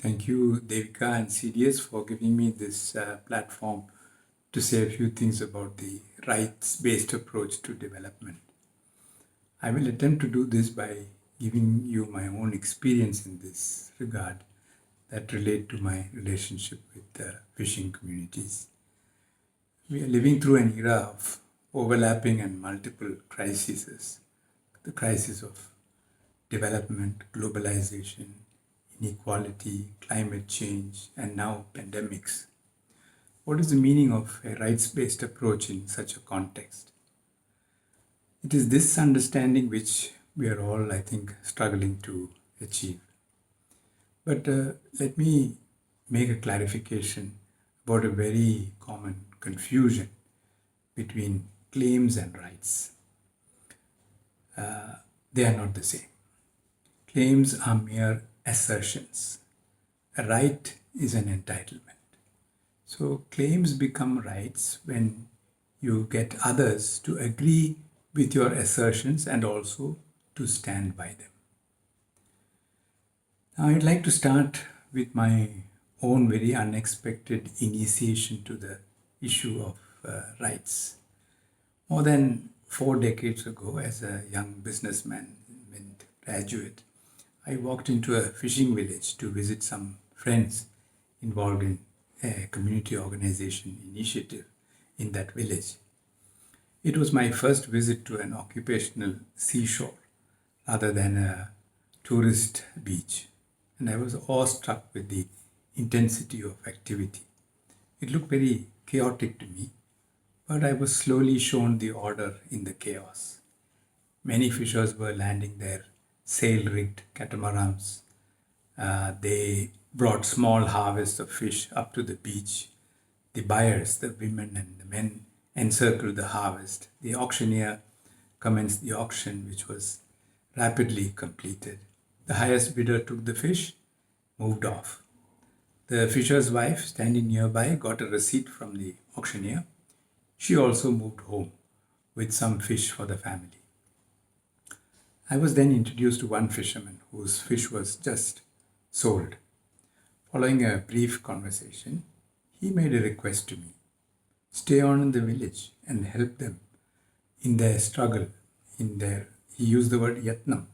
Thank you, Devika and CDS, for giving me this platform to say a few things about the rights-based approach to development. I will attempt to do this by giving you my own experience in this regard that relate to my relationship with the fishing communities. We are living through an era of overlapping and multiple crises. The crisis of development, globalization, inequality, climate change, and now pandemics. What is the meaning of a rights-based approach in such a context? It is this understanding which we are all, I think, struggling to achieve. But let me make a clarification about a very common confusion between claims and rights. They are not the same. Claims are mere assertions. A right is an entitlement. So claims become rights when you get others to agree with your assertions and also to stand by them. Now I'd like to start with my own very unexpected initiation to the issue of rights. More than 4 decades ago, as a young businessman and graduate, I walked into a fishing village to visit some friends involved in a community organization initiative in that village. It was my first visit to an occupational seashore rather than a tourist beach, and I was awestruck with the intensity of activity. It looked very chaotic to me, but I was slowly shown the order in the chaos. Many fishers were landing their sail-rigged catamarans. They brought small harvests of fish up to the beach. The buyers, the women and the men, encircled the harvest. The auctioneer commenced the auction, which was rapidly completed. The highest bidder took the fish, moved off. The fisher's wife, standing nearby, got a receipt from the auctioneer. She also moved home with some fish for the family. I was then introduced to one fisherman whose fish was just sold. Following a brief conversation, he made a request to me. Stay on in the village and help them in their struggle, he used the word yatnam,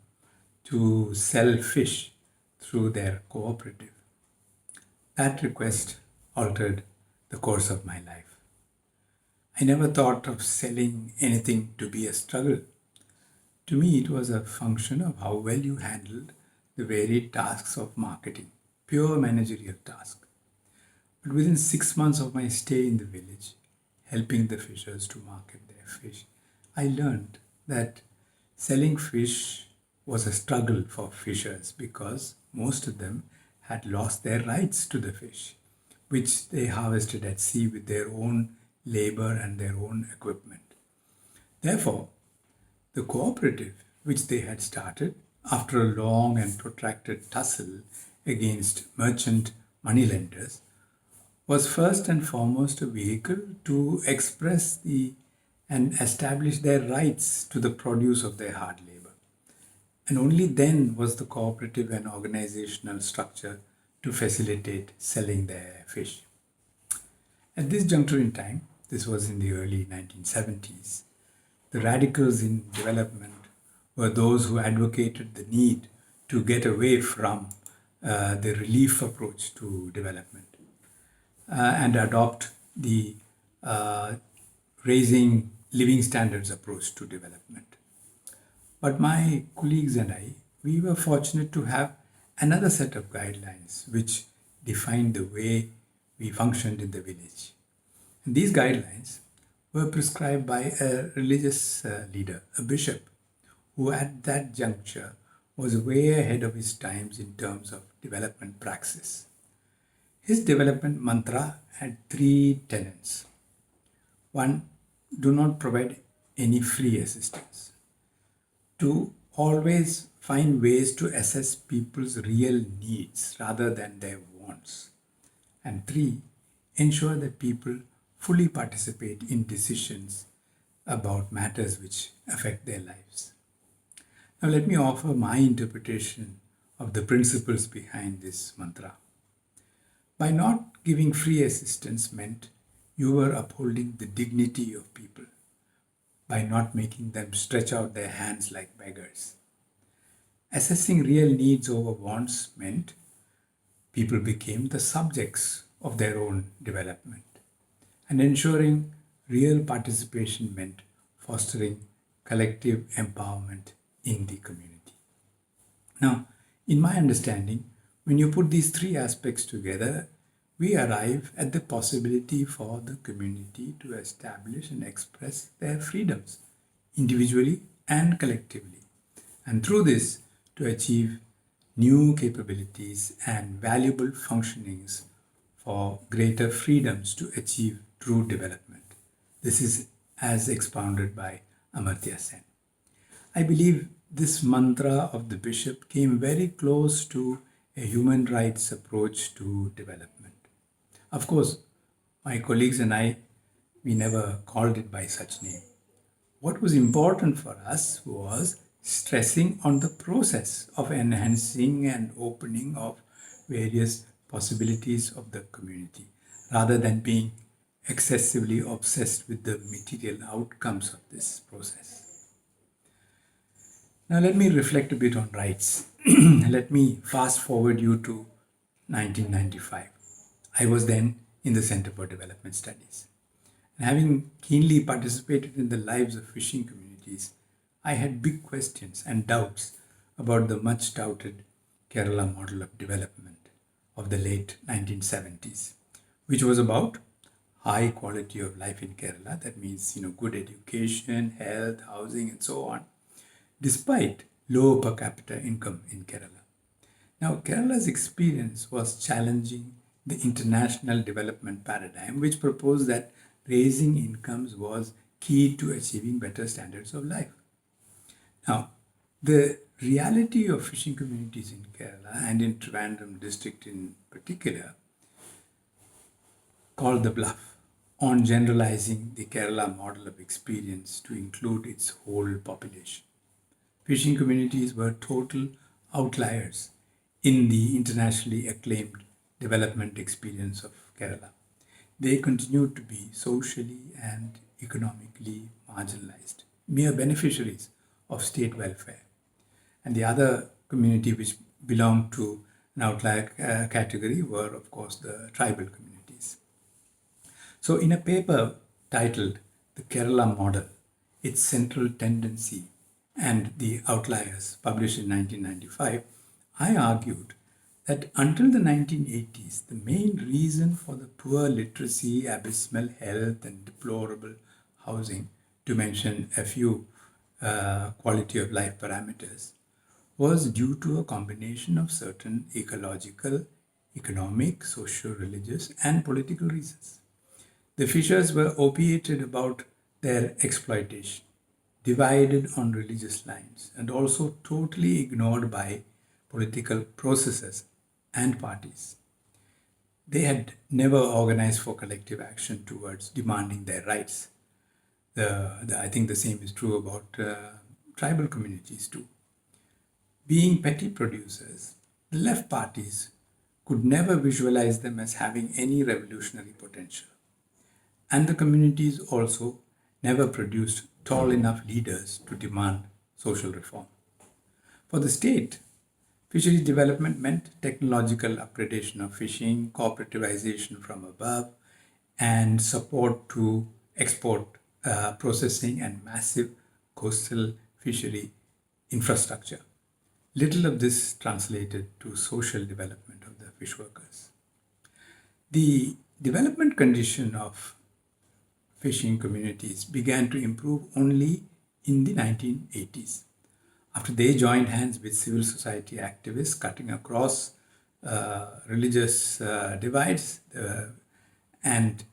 to sell fish through their cooperative. That request altered the course of my life. I never thought of selling anything to be a struggle. To me, it was a function of how well you handled the varied tasks of marketing, pure managerial task. But within 6 months of my stay in the village, helping the fishers to market their fish, I learned that selling fish was a struggle for fishers because most of them had lost their rights to the fish, which they harvested at sea with their own labor and their own equipment. Therefore, the cooperative which they had started after a long and protracted tussle against merchant moneylenders was first and foremost a vehicle to express and establish their rights to the produce of their hard labor. And only then was the cooperative an organizational structure to facilitate selling their fish. At this juncture in time, this was in the early 1970s, the radicals in development were those who advocated the need to get away from the relief approach to development and adopt the raising living standards approach to development. But my colleagues and I, we were fortunate to have another set of guidelines which defined the way we functioned in the village. And these guidelines were prescribed by a religious leader, a bishop, who at that juncture was way ahead of his times in terms of development praxis. His development mantra had 3 tenets. 1, do not provide any free assistance. 2, always find ways to assess people's real needs rather than their wants. And 3, ensure that people fully participate in decisions about matters which affect their lives. Now let me offer my interpretation of the principles behind this mantra. By not giving free assistance meant you were upholding the dignity of people by not making them stretch out their hands like beggars. Assessing real needs over wants meant people became the subjects of their own development. And ensuring real participation meant fostering collective empowerment in the community. Now, in my understanding, when you put these three aspects together, we arrive at the possibility for the community to establish and express their freedoms, individually and collectively, and through this to achieve new capabilities and valuable functionings for greater freedoms to achieve true development. This is as expounded by Amartya Sen. I believe this mantra of the bishop came very close to a human rights approach to development. Of course, my colleagues and I, we never called it by such name. What was important for us was stressing on the process of enhancing and opening of various possibilities of the community, rather than being excessively obsessed with the material outcomes of this process. Now let me reflect a bit on rights. Let me fast forward you to 1995. I was then in the Center for Development Studies. And having keenly participated in the lives of fishing communities, I had big questions and doubts about the much touted Kerala model of development of the late 1970s, which was about high quality of life in Kerala. That means, good education, health, housing, and so on, despite low per capita income in Kerala. Now, Kerala's experience was challenging the international development paradigm, which proposed that raising incomes was key to achieving better standards of life. Now, the reality of fishing communities in Kerala and in Trivandrum district in particular called the bluff on generalizing the Kerala model of experience to include its whole population. Fishing communities were total outliers in the internationally acclaimed development experience of Kerala. They continued to be socially and economically marginalized, mere beneficiaries of state welfare. And the other community which belonged to an outlier category were, of course, the tribal communities. So in a paper titled The Kerala Model, Its Central Tendency and the Outliers, published in 1995, I argued that until the 1980s, the main reason for the poor literacy, abysmal health, and deplorable housing, to mention a few quality of life parameters, was due to a combination of certain ecological, economic, socio-religious, and political reasons. The fishers were opiated about their exploitation, divided on religious lines, and also totally ignored by political processes and parties. They had never organized for collective action towards demanding their rights. I think the same is true about tribal communities too. Being petty producers, the left parties could never visualize them as having any revolutionary potential. And the communities also never produced tall enough leaders to demand social reform. For the state, fisheries development meant technological upgradation of fishing, cooperativization from above, and support to export processing and massive coastal fishery infrastructure. Little of this translated to social development of the fish workers. The development condition of fishing communities began to improve only in the 1980s, after they joined hands with civil society activists cutting across religious divides, and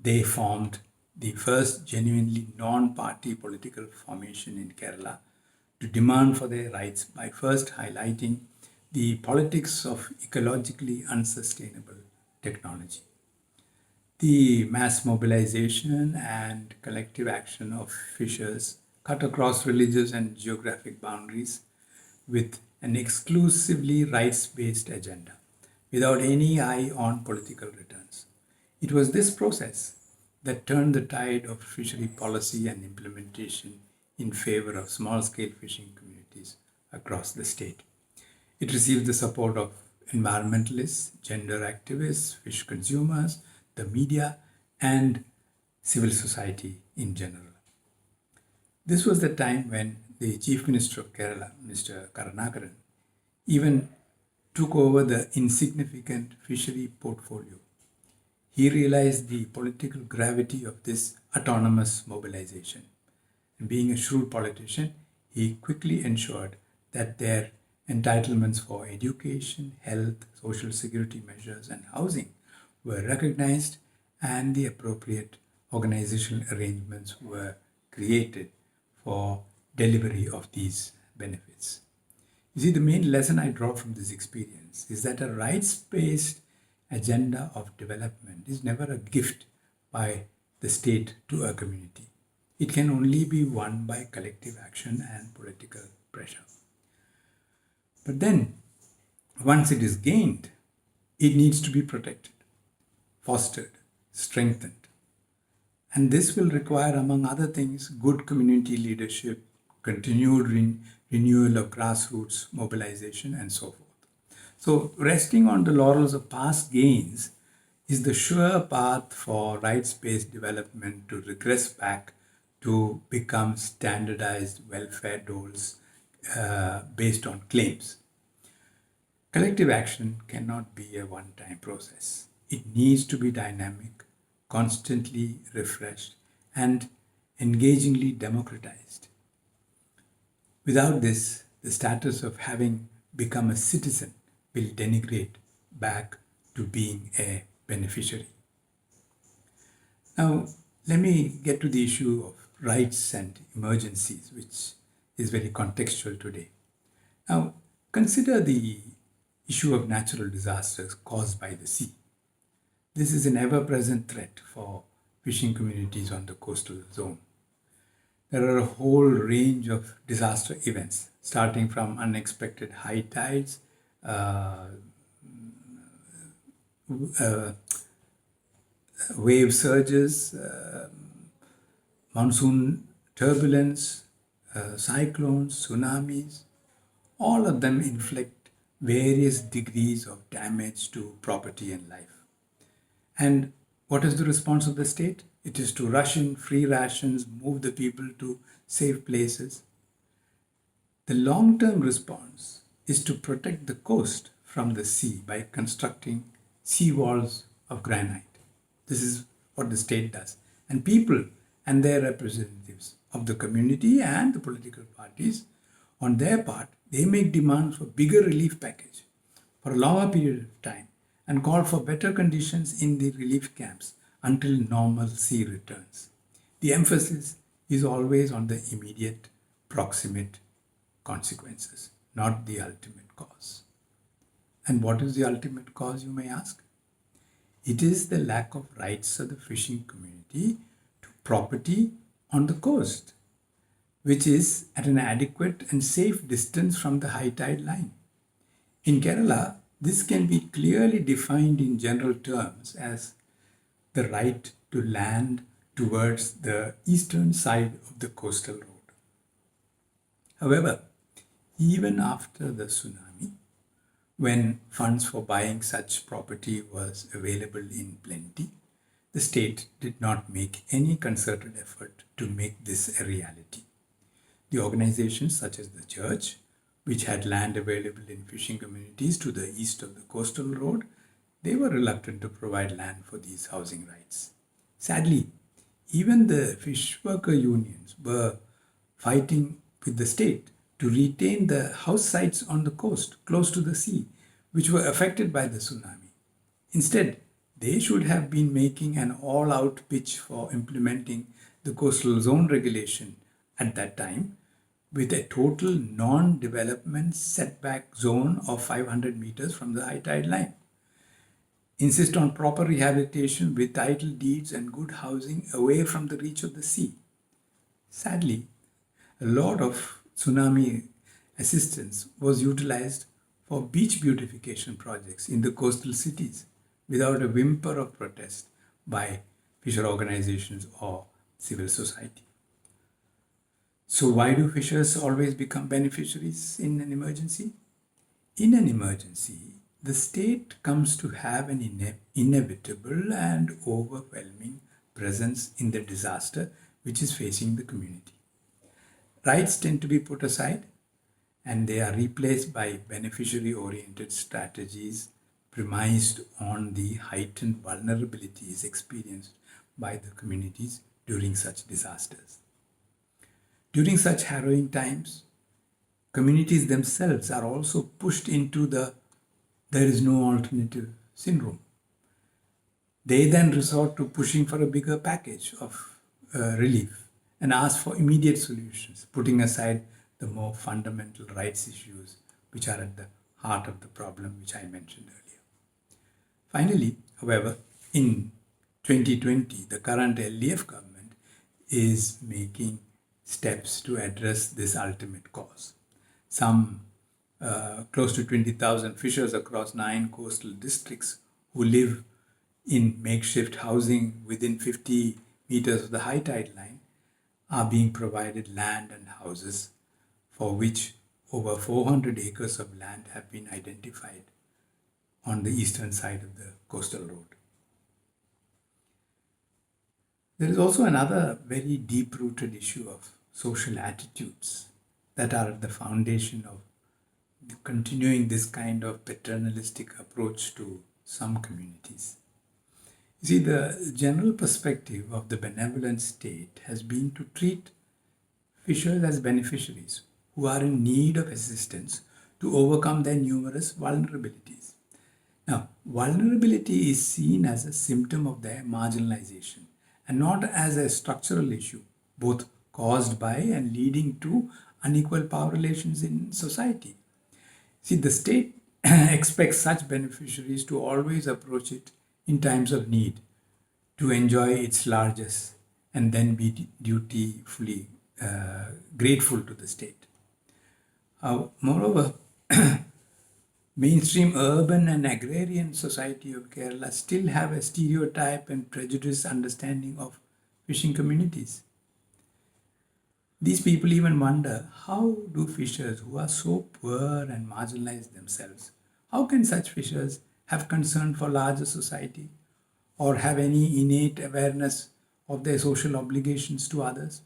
they formed the first genuinely non-party political formation in Kerala to demand for their rights by first highlighting the politics of ecologically unsustainable technology. The mass mobilization and collective action of fishers cut across religious and geographic boundaries with an exclusively rights-based agenda. without any eye on political returns. It was this process that turned the tide of fishery policy and implementation in favor of small-scale fishing communities across the state. It received the support of environmentalists, gender activists, fish consumers, the media, and civil society in general. This was the time when the Chief Minister of Kerala, Mr. Karunakaran, even took over the insignificant fishery portfolio. He realized the political gravity of this autonomous mobilization. And being a shrewd politician, he quickly ensured that their entitlements for education, health, social security measures, and housing were recognized and the appropriate organizational arrangements were created for delivery of these benefits. You see, the main lesson I draw from this experience is that a rights-based agenda of development is never a gift by the state to a community. It can only be won by collective action and political pressure. But then, once it is gained, it needs to be protected, fostered, strengthened. And this will require, among other things, good community leadership, continued renewal of grassroots mobilization, and so forth. So, resting on the laurels of past gains is the sure path for rights-based development to regress back to become standardized welfare doles based on claims. Collective action cannot be a one-time process. It needs to be dynamic, constantly refreshed, and engagingly democratized. Without this, the status of having become a citizen will denigrate back to being a beneficiary. Now, let me get to the issue of rights and emergencies, which is very contextual today. Now, consider the issue of natural disasters caused by the sea. This is an ever-present threat for fishing communities on the coastal zone. There are a whole range of disaster events, starting from unexpected high tides, wave surges, monsoon turbulence, cyclones, tsunamis. All of them inflict various degrees of damage to property and life. And what is the response of the state? It is to rush in free rations, move the people to safe places. The long-term response is to protect the coast from the sea by constructing sea walls of granite. This is what the state does. And people and their representatives of the community and the political parties, on their part, they make demands for bigger relief package for a longer period of time and call for better conditions in the relief camps until normalcy returns. The emphasis is always on the immediate, proximate consequences, not the ultimate cause. And what is the ultimate cause, you may ask? It is the lack of rights of the fishing community to property on the coast, which is at an adequate and safe distance from the high tide line. In Kerala, this can be clearly defined in general terms as the right to land towards the eastern side of the coastal road. However, even after the tsunami, when funds for buying such property was available in plenty, the state did not make any concerted effort to make this a reality. The organizations such as the church, which had land available in fishing communities to the east of the coastal road, they were reluctant to provide land for these housing rights. Sadly, even the fish worker unions were fighting with the state to retain the house sites on the coast close to the sea, which were affected by the tsunami. Instead, they should have been making an all-out pitch for implementing the coastal zone regulation at that time, with a total non-development setback zone of 500 meters from the high tide line. Insist on proper rehabilitation with title deeds and good housing away from the reach of the sea. Sadly, a lot of tsunami assistance was utilized for beach beautification projects in the coastal cities without a whimper of protest by fisher organizations or civil society. So why do fishers always become beneficiaries in an emergency? In an emergency, the state comes to have an inevitable and overwhelming presence in the disaster which is facing the community. Rights tend to be put aside and they are replaced by beneficiary-oriented strategies premised on the heightened vulnerabilities experienced by the communities during such disasters. During such harrowing times, communities themselves are also pushed into the there is no alternative syndrome. They then resort to pushing for a bigger package of relief and ask for immediate solutions, putting aside the more fundamental rights issues which are at the heart of the problem which I mentioned earlier. Finally, however, in 2020, the current LDF government is making steps to address this ultimate cause. Some close to 20,000 fishers across 9 coastal districts who live in makeshift housing within 50 meters of the high tide line are being provided land and houses for which over 400 acres of land have been identified on the eastern side of the coastal road. There is also another very deep-rooted issue of social attitudes that are at the foundation of continuing this kind of paternalistic approach to some communities. You see, the general perspective of the benevolent state has been to treat fishers as beneficiaries who are in need of assistance to overcome their numerous vulnerabilities. Now, vulnerability is seen as a symptom of their marginalization and not as a structural issue, both caused by and leading to unequal power relations in society. See, the state expects such beneficiaries to always approach it in times of need, to enjoy its largesse, and then be dutifully grateful to the state. Moreover, mainstream urban and agrarian society of Kerala still have a stereotype and prejudiced understanding of fishing communities. These people even wonder, how do fishers who are so poor and marginalized themselves, how can such fishers have concern for larger society or have any innate awareness of their social obligations to others?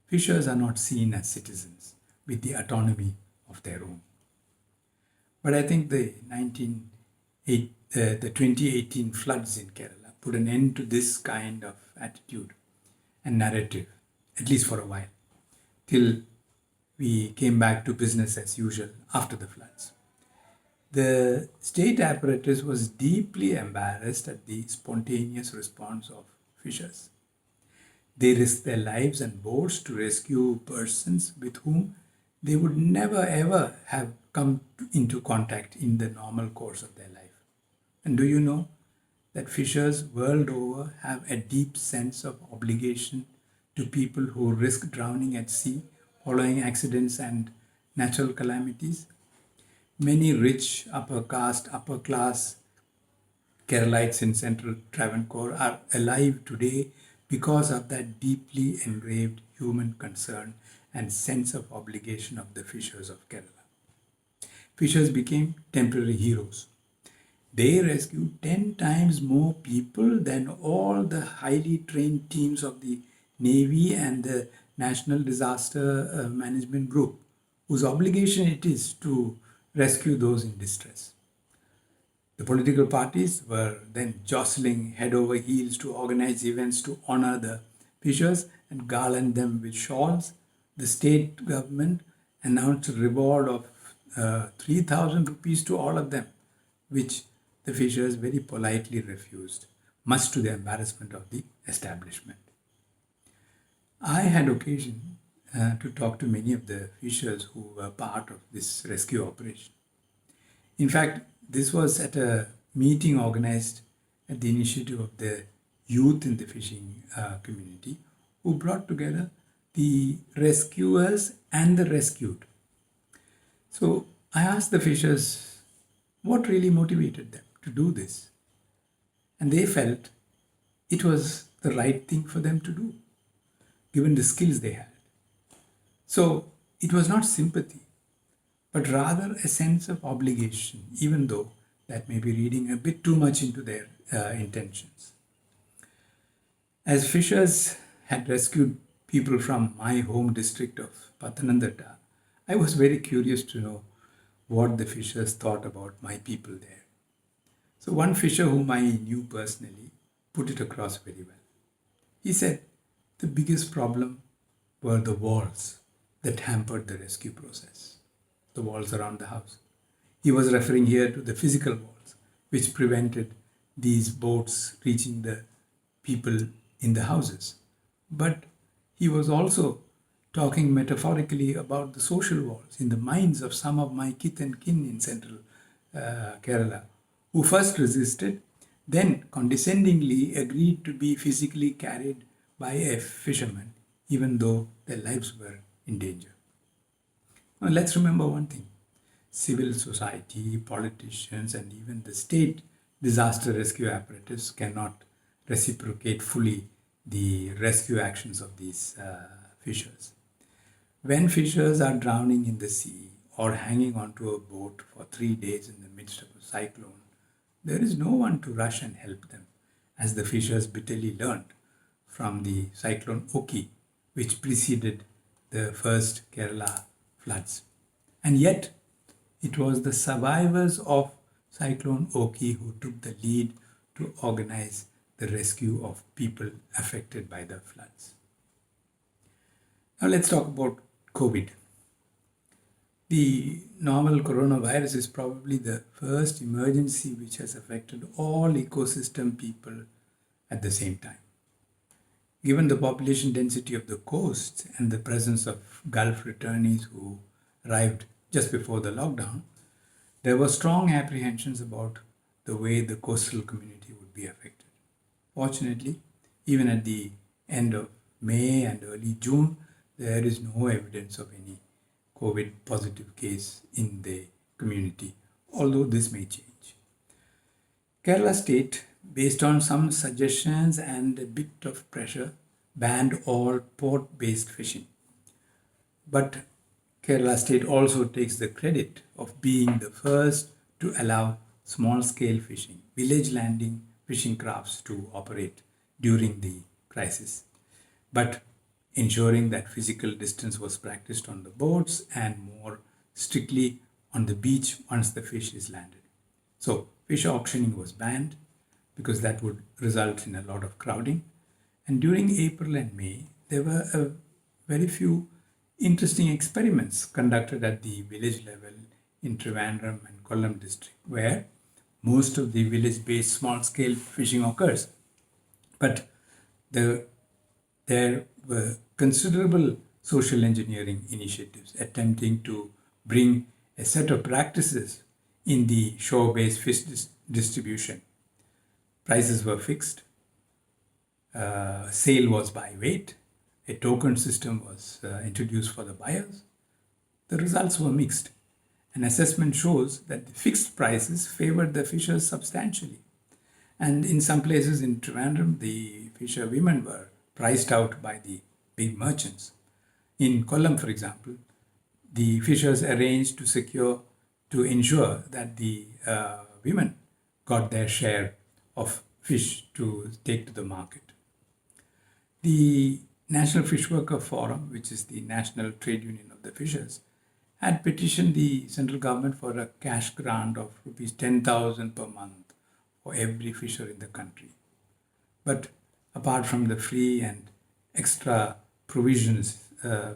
Fishers are not seen as citizens with the autonomy of their own. But I think the 2018 floods in Kerala put an end to this kind of attitude and narrative, at least for a while, till we came back to business as usual after the floods. The state apparatus was deeply embarrassed at the spontaneous response of fishers. They risked their lives and boats to rescue persons with whom they would never ever have come into contact in the normal course of their life. And do you know that fishers world over have a deep sense of obligation to people who risk drowning at sea following accidents and natural calamities? Many rich, upper caste, upper class Keralites in central Travancore are alive today because of that deeply engraved human concern and sense of obligation of the fishers of Kerala. Fishers became temporary heroes. They rescued 10 times more people than all the highly trained teams of the Navy and the National Disaster Management Group, whose obligation it is to rescue those in distress. The political parties were then jostling head over heels to organize events to honor the fishers and garland them with shawls. The state government announced a reward of 3,000 rupees to all of them, which the fishers very politely refused, much to the embarrassment of the establishment. I had occasion to talk to many of the fishers who were part of this rescue operation. In fact, this was at a meeting organized at the initiative of the youth in the fishing community, who brought together the rescuers and the rescued. So I asked the fishers what really motivated them to do this, and they felt it was the right thing for them to do, given the skills they had. So it was not sympathy, but rather a sense of obligation, even though that may be reading a bit too much into their intentions. As fishers had rescued people from my home district of Pathanamthitta, I was very curious to know what the fishers thought about my people there. So one fisher whom I knew personally put it across very well. He said the biggest problem were the walls that hampered the rescue process, the walls around the house. He was referring here to the physical walls, which prevented these boats reaching the people in the houses. But he was also talking metaphorically about the social walls in the minds of some of my kith and kin in central Kerala, who first resisted, then condescendingly agreed to be physically carried by a fisherman, even though their lives were in danger. Now, let's remember one thing. Civil society, politicians, and even the state disaster rescue apparatus cannot reciprocate fully the rescue actions of these fishers. When fishers are drowning in the sea or hanging onto a boat for 3 days in the midst of a cyclone, there is no one to rush and help them, as the fishers bitterly learned from the cyclone Oki, which preceded the first Kerala floods. And yet, it was the survivors of Cyclone Oki who took the lead to organize the rescue of people affected by the floods. Now let's talk about COVID. The novel coronavirus is probably the first emergency which has affected all ecosystem people at the same time. Given the population density of the coast and the presence of Gulf returnees who arrived just before the lockdown, there were strong apprehensions about the way the coastal community would be affected. Fortunately, even at the end of May and early June, there is no evidence of any COVID positive case in the community, although this may change. Kerala State, based on some suggestions and a bit of pressure, banned all port-based fishing. But Kerala State also takes the credit of being the first to allow small-scale fishing, village landing fishing crafts to operate during the crisis, but ensuring that physical distance was practiced on the boats and more strictly on the beach once the fish is landed. So fish auctioning was banned because that would result in a lot of crowding. And during April and May, there were a very few interesting experiments conducted at the village level in Trivandrum and Kollam district, where most of the village-based small-scale fishing occurs. But there were considerable social engineering initiatives attempting to bring a set of practices in the shore-based fish distribution. Prices were fixed, sale was by weight, a token system was introduced for the buyers. The results were mixed. An assessment shows that the fixed prices favored the fishers substantially. And in some places in Trivandrum, the fisher women were priced out by the big merchants. In Kollam, for example, the fishers arranged to ensure that the women got their share of fish to take to the market. The National Fish Worker Forum, which is the national trade union of the fishers, had petitioned the central government for a cash grant of rupees 10,000 per month for every fisher in the country. But apart from the free and extra provisions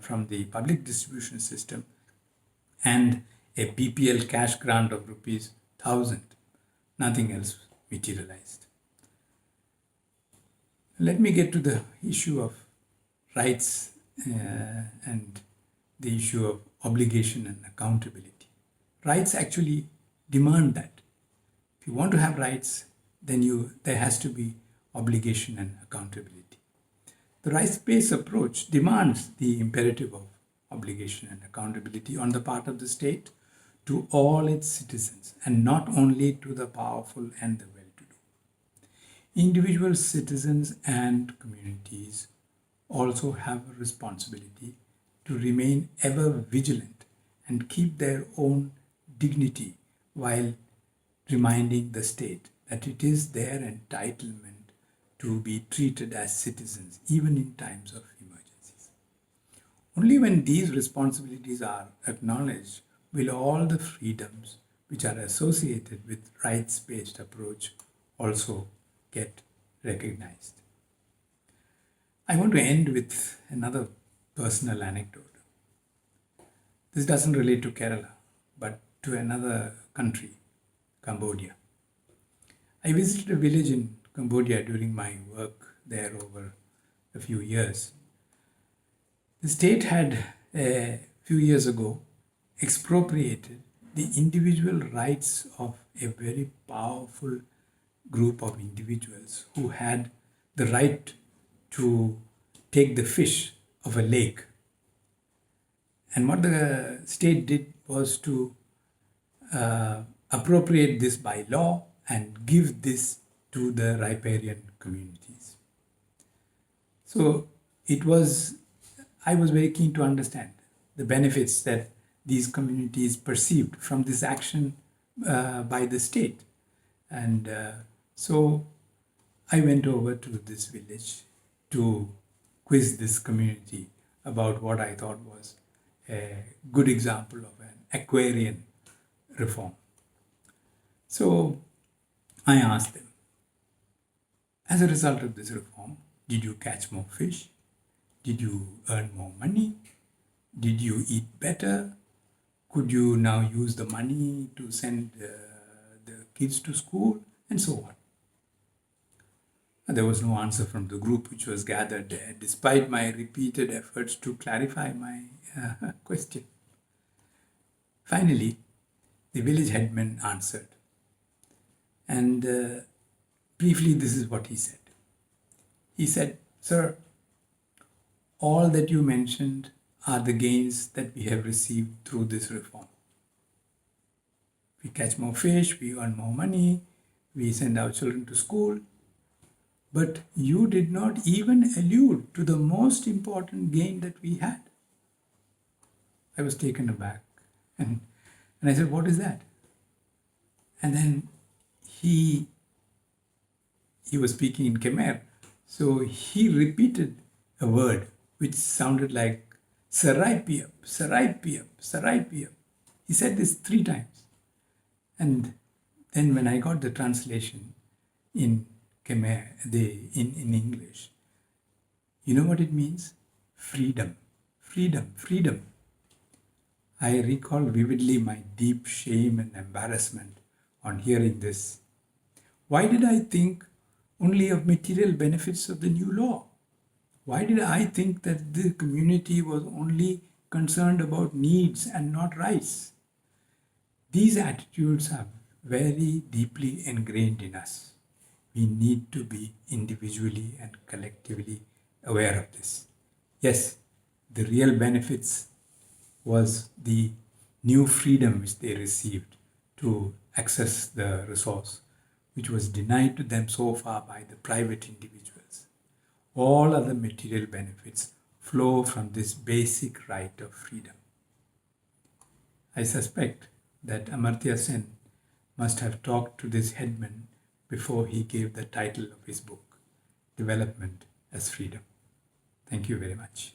from the public distribution system and a BPL cash grant of rupees 1,000, nothing else materialized. Let me get to the issue of rights and the issue of obligation and accountability. Rights actually demand that. If you want to have rights, then there has to be obligation and accountability. The rights-based approach demands the imperative of obligation and accountability on the part of the state to all its citizens and not only to the powerful and the well-to-do. Individual citizens and communities also have a responsibility to remain ever vigilant and keep their own dignity while reminding the state that it is their entitlement to be treated as citizens even in times of emergencies. Only when these responsibilities are acknowledged will all the freedoms which are associated with rights-based approach also get recognized. I want to end with another personal anecdote. This doesn't relate to Kerala, but to another country, Cambodia. I visited a village in Cambodia during my work there over a few years. The state had, a few years ago, expropriated the individual rights of a very powerful group of individuals who had the right to take the fish of a lake. And what the state did was to appropriate this by law and give this to the riparian communities. So I was very keen to understand the benefits that these communities perceived from this action by the state. And so I went over to this village to quiz this community about what I thought was a good example of an agrarian reform. So I asked them, as a result of this reform, did you catch more fish? Did you earn more money? Did you eat better? Could you now use the money to send the kids to school? And so on. And there was no answer from the group which was gathered there, despite my repeated efforts to clarify my question. Finally, the village headman answered. And briefly, this is what he said. He said, "Sir, all that you mentioned are the gains that we have received through this reform. We catch more fish, we earn more money, we send our children to school. But you did not even allude to the most important gain that we had." I was taken aback. And I said, "What is that?" And then he was speaking in Khmer. So he repeated a word which sounded like Saraipiap, Saraipiap, Saraipiap. He said this 3 times. And then when I got the translation in Khmer, in English, you know what it means? Freedom, freedom, freedom. I recall vividly my deep shame and embarrassment on hearing this. Why did I think only of material benefits of the new law? Why did I think that the community was only concerned about needs and not rights? These attitudes are very deeply ingrained in us. We need to be individually and collectively aware of this. Yes, the real benefits was the new freedom which they received to access the resource, which was denied to them so far by the private individuals. All other material benefits flow from this basic right of freedom. I suspect that Amartya Sen must have talked to this headman before he gave the title of his book, Development as Freedom. Thank you very much.